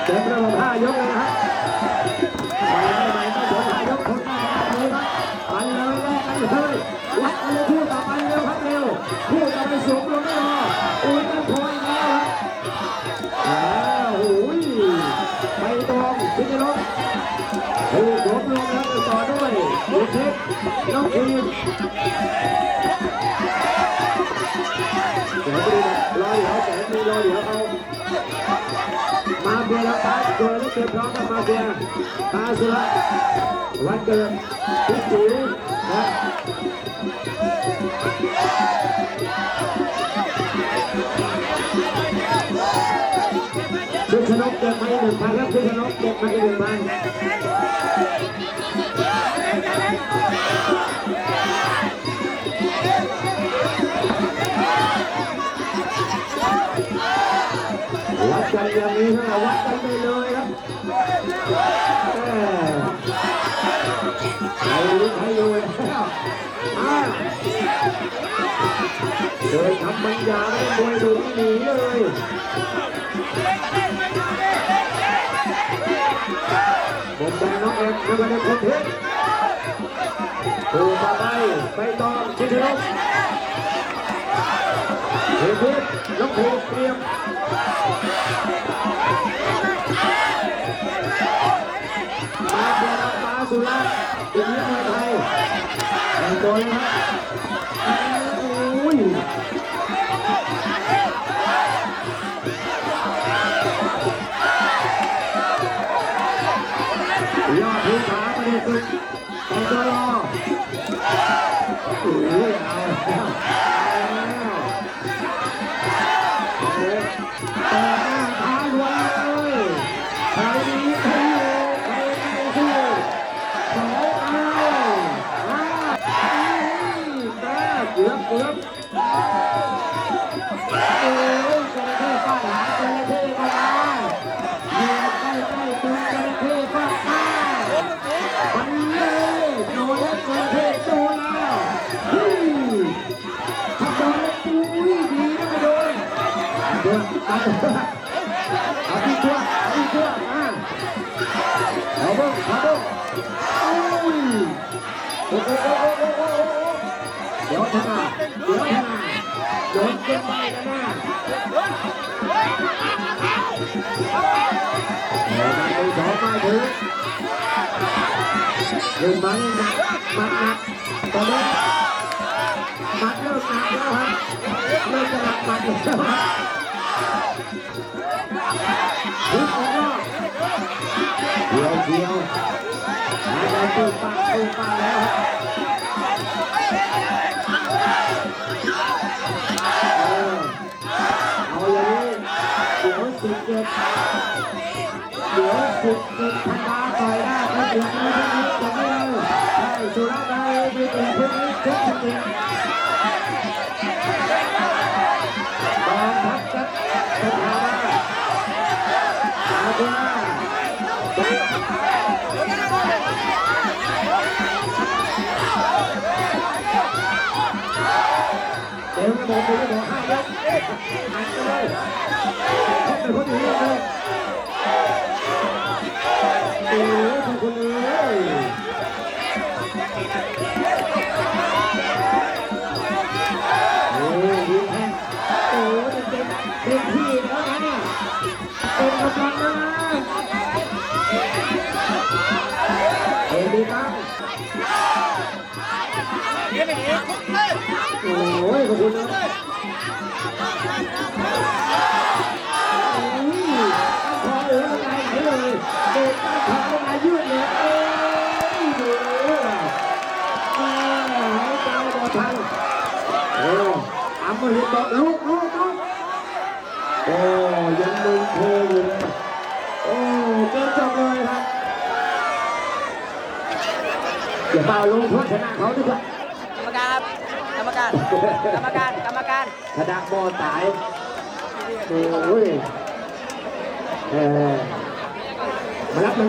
เดินระบบ5 ยกเลยนะครับไม่สน5 ยกคนหน้าเลยครับไปเลยแรกกันเลยวัดกันเลยคู่ต่อไปเร็วครับเร็วคู่ต่อไปสูงลงไม่รออุ้ยกันพออีกแล้วครับโอ้ยไปตรงพิจารณาคู่ผมลงแล้วต่อด้วยลูกทิพย์น้องทีมเดี๋ยวดูรอเดี๋ยวแต่มีรอเดี๋ยวเอามาเบียร์แล้วตาโดยแล้วเตรียมพร้อมกับมาเบียร์ตาสุระวันเกิดพิจิตรนะชุดชนกเก็บมาอีก 1,000ครับชุดชนกเก็บมาอีก 1,000วัดกันอย่างนี้นะวัดกันไปเลยครับใครรู้ใครอยู่แล้วเดินทำบรรยาไม่มวยดูหนีเลยบนแดงน้องเอ็มในวันนี้คนเทศถูกต่อไปต่อชิดลมเทพน้องเทพเตรียมมาเจอฟ้าสุราอีกนิดหน่อยไทยแต่งตัวนะครับโอ้ยยอดภูผาประเดี๋ยวสุดแต่งตัวรอโอ้ยเอาต่อหน้าท้าลวนเลยใครดีใครสู้สองเอาเกือบโอ้ยจระเข้ฟาดหางจระเข้ก็มาอยู่ใกล้ตัวจระเข้ฟาดหางมันเลยโดนแล้วจระเข้โดนแล้วถ้าโดนแล้วอุ้ยดีนะไม่โดนเอาที่ตัวเอาบ้างอุ้ยโอ้เดี๋ยวทนาโดนเก็บไปกันนะไปสองมาถึงเดินมาหนักตอนนี้มัดเริ่มหนักแล้วครับเริ่มจะหนักมัดแล้วทุกคนก็เดียวหายใจตู้ปากแล้วเอาอย่างนี้เดี๋ยว17 ธันวาต่อยได้ถ้าเดือนนี้จะไม่เอาได้สุราษฎร์ได้มีเปลี่ยนพวกนี้ทุกทีบอลพักจัดเป็นหาได้อาเดียเดี๋ยวไม่บอก5 ยกหันไปเลยเขาเป็นคนอยู่เลยโอ้ยทุกคนเลยโอ้ยดีแท้โอ้ยเป็นที่แล้วนะเนี่ยเป็นกำลังนะเอ็ดีบ้างโอ้ยขอบคุณนะพอเหลืออะไรเลยเด็กตั้งขาอะไรยืดเลยดูให้เจ้าบอทันอามาเห็นบอกลูกโอ้ยังมึงโผล่อยู่เลยโอ้เกินจบเลยครับอย่าเปล่าลงโทษชนะเขาดีกว่ากรรมการคณะบอลตายโอ้ยมารับ